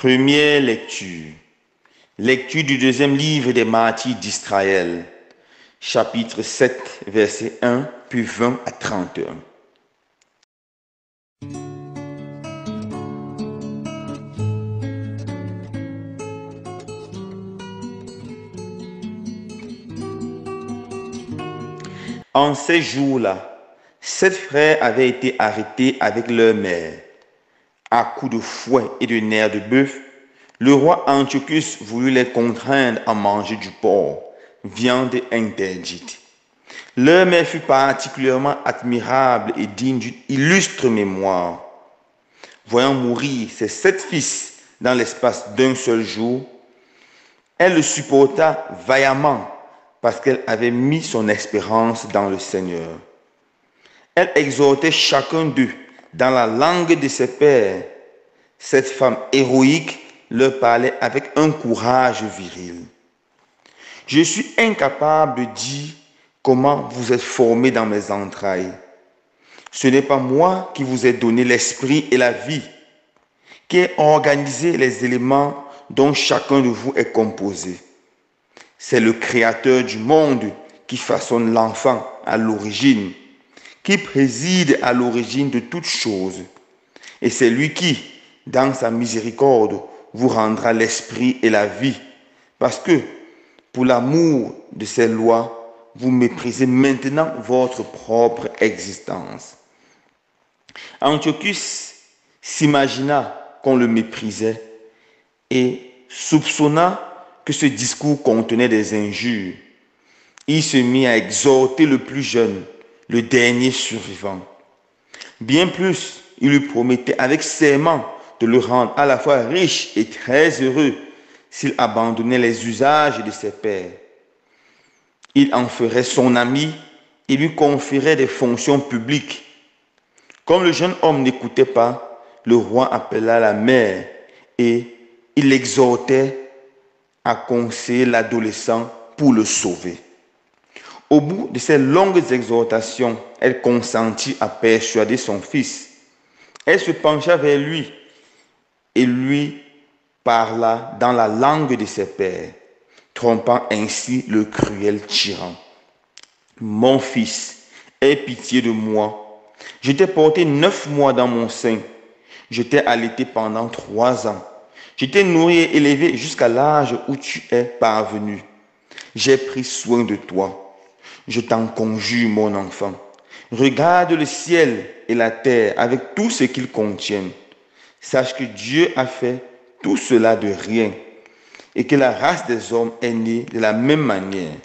Première lecture. Lecture du deuxième livre des martyrs d'Israël, chapitre 7, versets 1, puis 20 à 31. En ces jours-là, 7 frères avaient été arrêtés avec leur mère. À coups de fouet et de nerfs de bœuf, le roi Antiochus voulut les contraindre à manger du porc, viande interdite. Leur mère fut particulièrement admirable et digne d'une illustre mémoire. Voyant mourir ses 7 fils dans l'espace d'un seul jour, elle le supporta vaillamment parce qu'elle avait mis son espérance dans le Seigneur. Elle exhortait chacun d'eux dans la langue de ses pères. Cette femme héroïque leur parlait avec un courage viril. Je suis incapable de dire comment vous êtes formés dans mes entrailles. Ce n'est pas moi qui vous ai donné l'esprit et la vie, qui ai organisé les éléments dont chacun de vous est composé. C'est le Créateur du monde qui façonne l'enfant à l'origine, qui préside à l'origine de toutes choses. Et c'est lui qui, dans sa miséricorde, vous rendra l'esprit et la vie, parce que, pour l'amour de ces lois, vous méprisez maintenant votre propre existence. Antiochus s'imagina qu'on le méprisait et soupçonna que ce discours contenait des injures. Il se mit à exhorter le plus jeune, le dernier survivant. Bien plus, il lui promettait avec serment de le rendre à la fois riche et très heureux s'il abandonnait les usages de ses pères. Il en ferait son ami et lui confierait des fonctions publiques. Comme le jeune homme n'écoutait pas, le roi appela la mère et il l'exhortait à conseiller l'adolescent pour le sauver. Au bout de ces longues exhortations, elle consentit à persuader son fils. Elle se pencha vers lui et lui parla dans la langue de ses pères, trompant ainsi le cruel tyran. « Mon fils, aie pitié de moi. Je t'ai porté 9 mois dans mon sein. Je t'ai allaité pendant 3 ans. Je t'ai nourri et élevé jusqu'à l'âge où tu es parvenu. J'ai pris soin de toi. Je t'en conjure, mon enfant. Regarde le ciel et la terre avec tout ce qu'ils contiennent. Sache que Dieu a fait tout cela de rien et que la race des hommes est née de la même manière.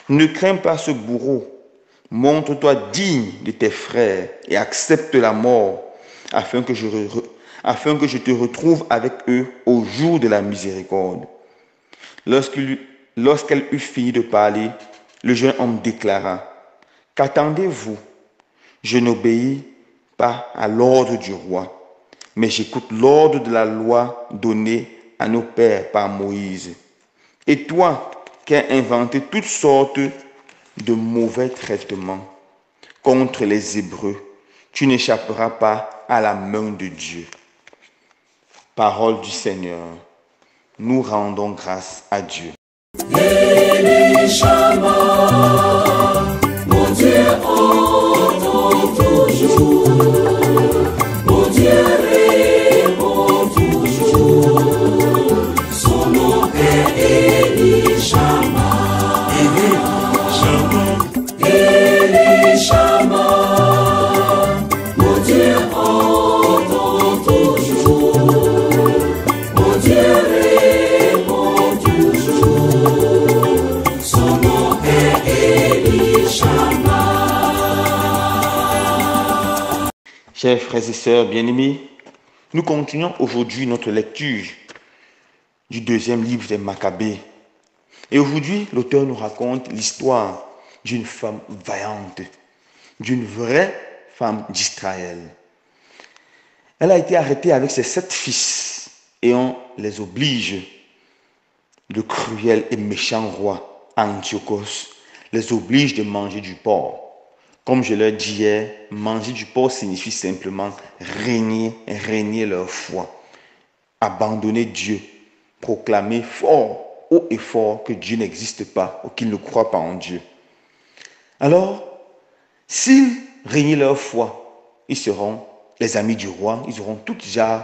Ne crains pas ce bourreau. Montre-toi digne de tes frères et accepte la mort afin que je te retrouve avec eux au jour de la miséricorde. Lorsqu'elle eut fini de parler, le jeune homme déclara: « Qu'attendez-vous? Je n'obéis pas à l'ordre du roi, mais j'écoute l'ordre de la loi donnée à nos pères par Moïse. Et toi, qui as inventé toutes sortes de mauvais traitements contre les Hébreux, tu n'échapperas pas à la main de Dieu. » Parole du Seigneur. Nous rendons grâce à Dieu. Mon Dieu entend toujours, mon Dieu répond toujours, son nom est Elishama. Elishama, mon Dieu entend toujours, mon Dieu répond toujours, son nom est Elishama. Chers frères et sœurs bien-aimés, nous continuons aujourd'hui notre lecture du deuxième livre des Maccabées. Et aujourd'hui, l'auteur nous raconte l'histoire d'une femme vaillante, d'une vraie femme d'Israël. Elle a été arrêtée avec ses 7 fils et on les oblige. Le cruel et méchant roi Antiochos les oblige de manger du porc. Comme je leur disais, manger du porc signifie simplement régner leur foi. abandonner Dieu, proclamer fort, haut et fort que Dieu n'existe pas ou qu'ils ne croient pas en Dieu. Alors, s'ils régnaient leur foi, ils seront les amis du roi, ils auront tout genre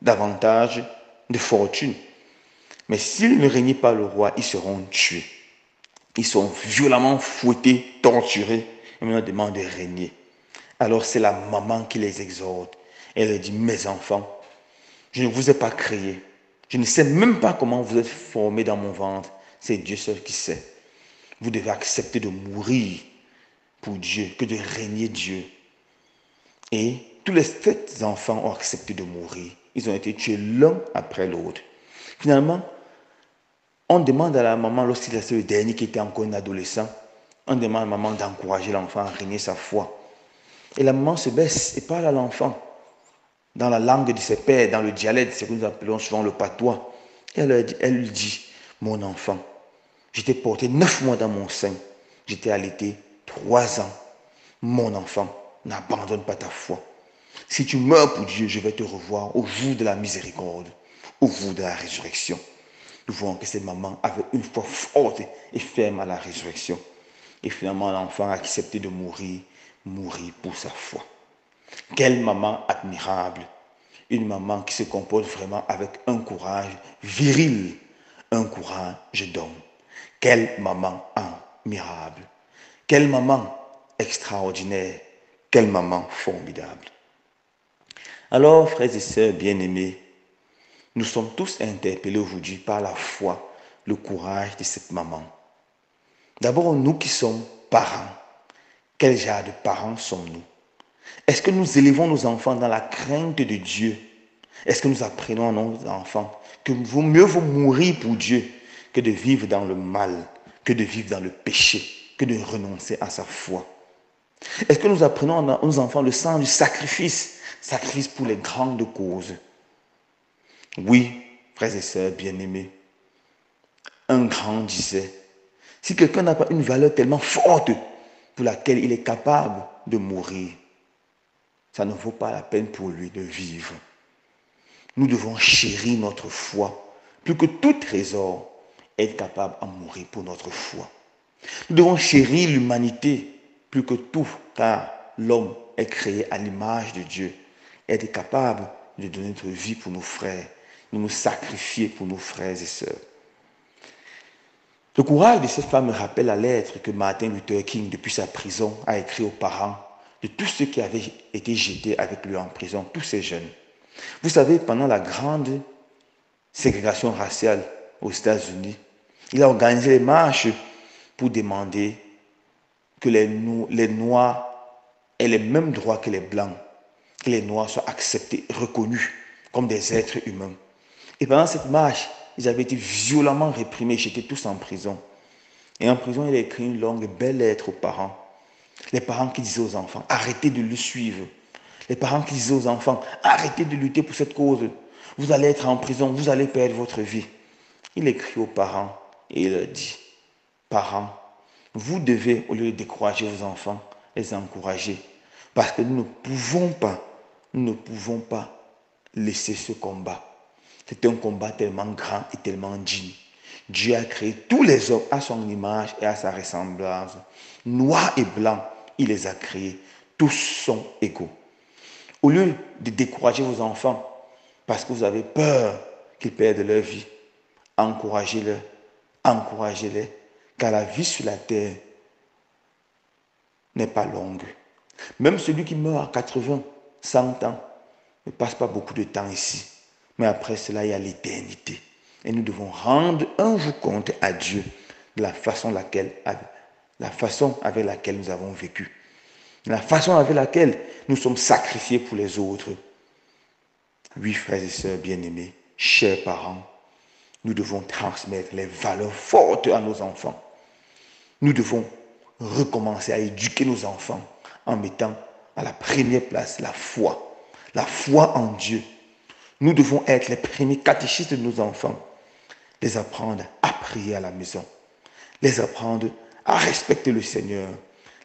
d'avantages, de fortune. Mais s'ils ne régnaient pas le roi, ils seront tués. Ils sont violemment fouettés, torturés, et on leur demande de régner. Alors c'est la maman qui les exhorte. Elle leur dit, mes enfants, je ne vous ai pas créé. Je ne sais même pas comment vous êtes formés dans mon ventre. C'est Dieu seul qui sait. Vous devez accepter de mourir pour Dieu, que de régner Dieu. Et tous les 7 enfants ont accepté de mourir. Ils ont été tués l'un après l'autre. Finalement, on demande à la maman, lorsqu'il est le dernier qui était encore un adolescent, on demande à la maman d'encourager l'enfant à régner sa foi. Et la maman se baisse et parle à l'enfant dans la langue de ses pères, dans le dialecte, ce que nous appelons souvent le patois. Et elle lui dit, mon enfant, je t'ai porté 9 mois dans mon sein, je t'ai allaité 3 ans. Mon enfant, n'abandonne pas ta foi. Si tu meurs pour Dieu, je vais te revoir au jour de la miséricorde, au jour de la résurrection. Nous voyons que cette maman avait une foi forte et ferme à la résurrection. Et finalement, l'enfant a accepté de mourir pour sa foi. Quelle maman admirable! Une maman qui se comporte vraiment avec un courage viril, un courage d'homme. Quelle maman admirable! Quelle maman extraordinaire! Quelle maman formidable! Alors, frères et sœurs bien-aimés, nous sommes tous interpellés aujourd'hui par la foi, le courage de cette maman. D'abord, nous qui sommes parents, quel genre de parents sommes-nous? Est-ce que nous élevons nos enfants dans la crainte de Dieu? Est-ce que nous apprenons à nos enfants que mieux vaut mourir pour Dieu que de vivre dans le mal, que de vivre dans le péché, que de renoncer à sa foi? Est-ce que nous apprenons à nos enfants le sens du sacrifice pour les grandes causes? Oui, frères et sœurs bien-aimés, un grand disait, si quelqu'un n'a pas une valeur tellement forte pour laquelle il est capable de mourir, ça ne vaut pas la peine pour lui de vivre. Nous devons chérir notre foi, plus que tout trésor, être capable de mourir pour notre foi. Nous devons chérir l'humanité, plus que tout, car l'homme est créé à l'image de Dieu, être capable de donner notre vie pour nos frères, de nous sacrifier pour nos frères et sœurs. Le courage de cette femme me rappelle la lettre que Martin Luther King, depuis sa prison, a écrit aux parents de tous ceux qui avaient été jetés avec lui en prison, tous ces jeunes. Vous savez, pendant la grande ségrégation raciale aux États-Unis, il a organisé des marches pour demander que les Noirs aient les mêmes droits que les Blancs, que les Noirs soient acceptés, reconnus comme des êtres humains. Et pendant cette marche, ils avaient été violemment réprimés, j'étais tous en prison. Et en prison, il a écrit une longue et belle lettre aux parents. Les parents qui disaient aux enfants, arrêtez de le suivre. Les parents qui disaient aux enfants, arrêtez de lutter pour cette cause. Vous allez être en prison, vous allez perdre votre vie. Il écrit aux parents et il leur dit, parents, vous devez, au lieu de décourager vos enfants, les encourager. Parce que nous ne pouvons pas laisser ce combat. C'est un combat tellement grand et tellement digne. Dieu a créé tous les hommes à son image et à sa ressemblance. Noirs et blancs, il les a créés. Tous sont égaux. Au lieu de décourager vos enfants parce que vous avez peur qu'ils perdent leur vie, encouragez-les, car la vie sur la terre n'est pas longue. Même celui qui meurt à 80, 100 ans, ne passe pas beaucoup de temps ici. Mais après cela, il y a l'éternité. Et nous devons rendre un jour compte à Dieu de la façon avec laquelle nous avons vécu. De la façon avec laquelle nous sommes sacrifiés pour les autres. Oui, frères et sœurs bien-aimés, chers parents, nous devons transmettre les valeurs fortes à nos enfants. Nous devons recommencer à éduquer nos enfants en mettant à la première place la foi en Dieu. Nous devons être les premiers catéchistes de nos enfants, les apprendre à prier à la maison, les apprendre à respecter le Seigneur,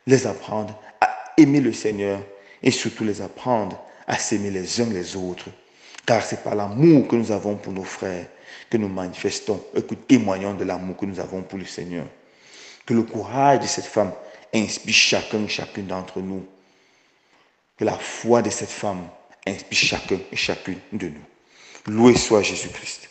les apprendre à aimer le Seigneur et surtout les apprendre à s'aimer les uns les autres. Car c'est par l'amour que nous avons pour nos frères que nous manifestons et que témoignons de l'amour que nous avons pour le Seigneur. Que le courage de cette femme inspire chacun et chacune d'entre nous. Que la foi de cette femme inspire chacun et chacune de nous. Loué soit Jésus-Christ.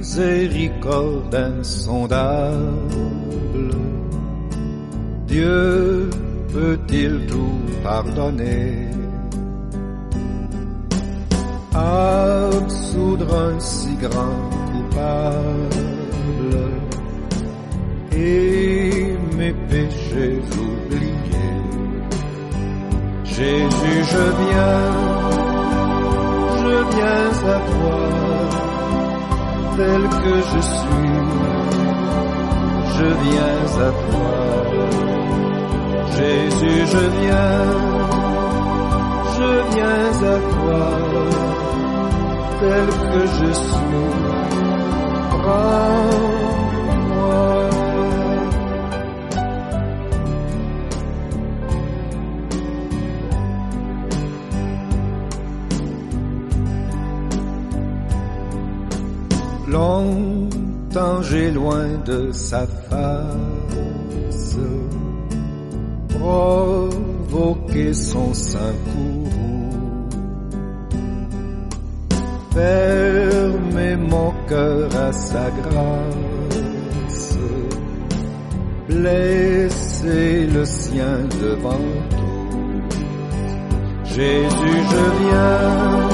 Miséricorde insondable, Dieu peut-il tout pardonner, absoudre un si grand coupable et mes péchés oubliés? Jésus, je viens à toi, tel que je suis, je viens à toi. Jésus, je viens à toi, tel que je suis, prends-moi. Longtemps j'ai loin de sa face provoqué son sein courroux, fermé mon cœur à sa grâce, blessé le sien devant tout. Jésus, je viens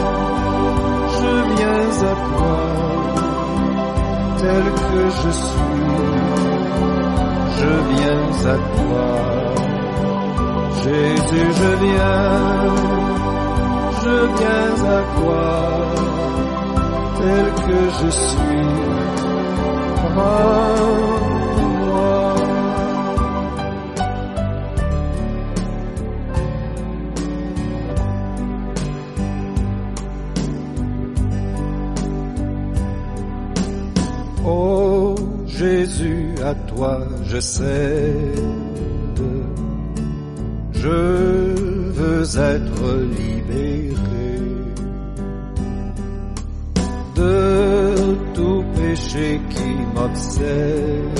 à toi, tel que je suis, je viens à toi. Jésus, je viens à toi, tel que je suis, prends-moi. Oh Jésus, à toi je cède, je veux être libéré de tout péché qui m'obsède,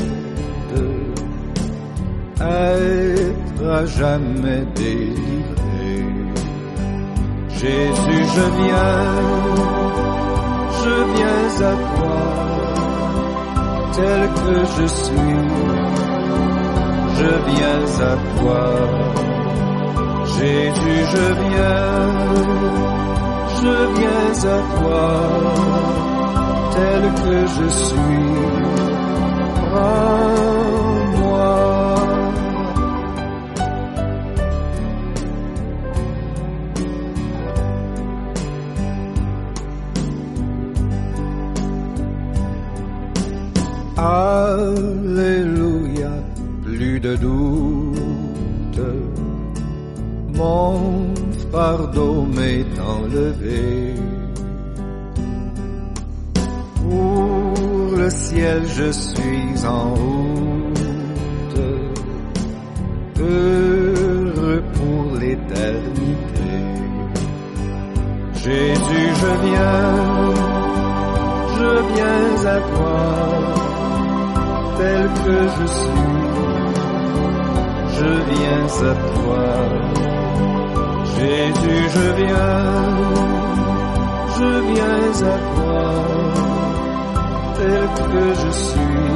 être à jamais délivré. Jésus, je viens à toi, tel que je suis, je viens à toi. Jésus, je viens à toi, tel que je suis, prends-moi. Alléluia, plus de doute, mon fardeau m'est enlevé. Pour le ciel je suis en route, heureux pour l'éternité. Jésus, je viens à toi, tel que je suis, je viens à toi. Jésus, je viens à toi, tel que je suis,